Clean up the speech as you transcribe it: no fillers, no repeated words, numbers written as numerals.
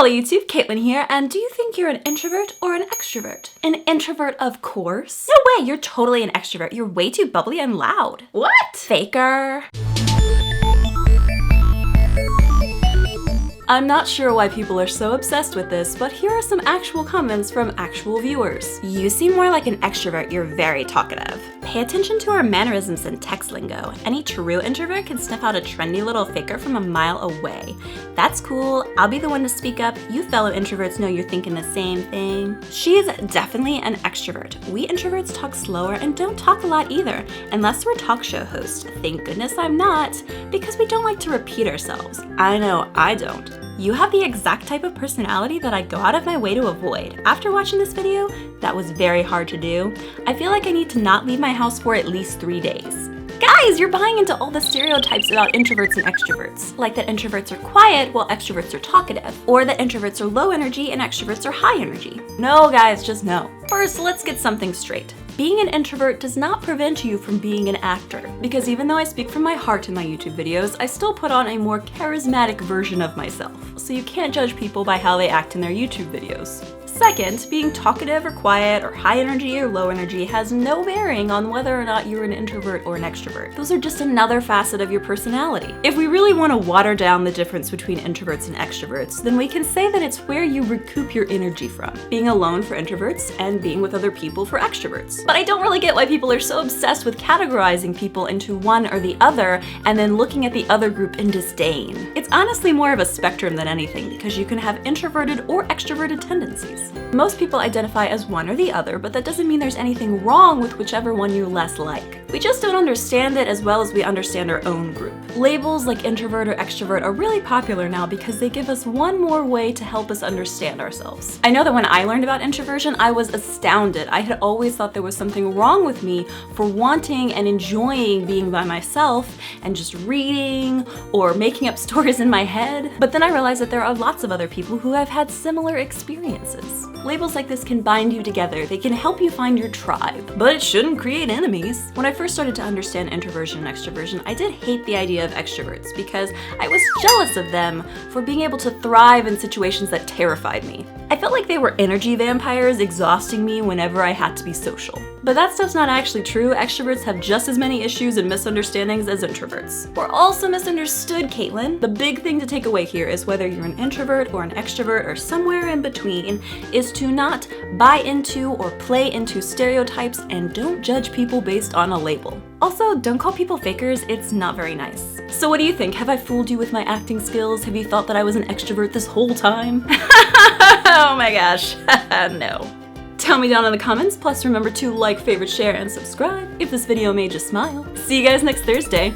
Hello YouTube, Kaitlyn here, and do you think you're an introvert or an extrovert? An introvert, of course. No way, you're totally an extrovert. You're way too bubbly and loud. What? Faker. I'm not sure why people are so obsessed with this, but here are some actual comments from actual viewers. You seem more like an extrovert, you're very talkative. Pay attention to our mannerisms and text lingo. Any true introvert can sniff out a trendy little faker from a mile away. That's cool, I'll be the one to speak up. You fellow introverts know you're thinking the same thing. She's definitely an extrovert. We introverts talk slower and don't talk a lot either, unless we're talk show hosts. Thank goodness I'm not, because we don't like to repeat ourselves. I know I don't. You have the exact type of personality that I go out of my way to avoid. After watching this video, that was very hard to do. I feel like I need to not leave my house for at least 3 days. Guys, you're buying into all the stereotypes about introverts and extroverts. Like that introverts are quiet while extroverts are talkative, or that introverts are low energy and extroverts are high energy. No guys, just no. First, let's get something straight. Being an introvert does not prevent you from being an actor, because even though I speak from my heart in my YouTube videos, I still put on a more charismatic version of myself, so you can't judge people by how they act in their YouTube videos. Second, being talkative or quiet or high energy or low energy has no bearing on whether or not you're an introvert or an extrovert. Those are just another facet of your personality. If we really want to water down the difference between introverts and extroverts, then we can say that it's where you recoup your energy from. Being alone for introverts and being with other people for extroverts. But I don't really get why people are so obsessed with categorizing people into one or the other and then looking at the other group in disdain. It's honestly more of a spectrum than anything, because you can have introverted or extroverted tendencies. Most people identify as one or the other, but that doesn't mean there's anything wrong with whichever one you less like. We just don't understand it as well as we understand our own group. Labels like introvert or extrovert are really popular now because they give us one more way to help us understand ourselves. I know that when I learned about introversion, I was astounded. I had always thought there was something wrong with me for wanting and enjoying being by myself and just reading or making up stories in my head. But then I realized that there are lots of other people who have had similar experiences. Labels like this can bind you together. They can help you find your tribe, but it shouldn't create enemies. When I first started to understand introversion and extroversion, I did hate the idea of extroverts because I was jealous of them for being able to thrive in situations that terrified me. I felt like they were energy vampires exhausting me whenever I had to be social. But that stuff's not actually true. Extroverts have just as many issues and misunderstandings as introverts. We're also misunderstood, Kaitlyn. The big thing to take away here is whether you're an introvert or an extrovert or somewhere in between is to not buy into or play into stereotypes and don't judge people based on a label. Also, don't call people fakers, it's not very nice. So what do you think? Have I fooled you with my acting skills? Have you thought that I was an extrovert this whole time? Oh my gosh, no. Tell me down in the comments, plus remember to like, favorite, share, and subscribe if this video made you smile. See you guys next Thursday.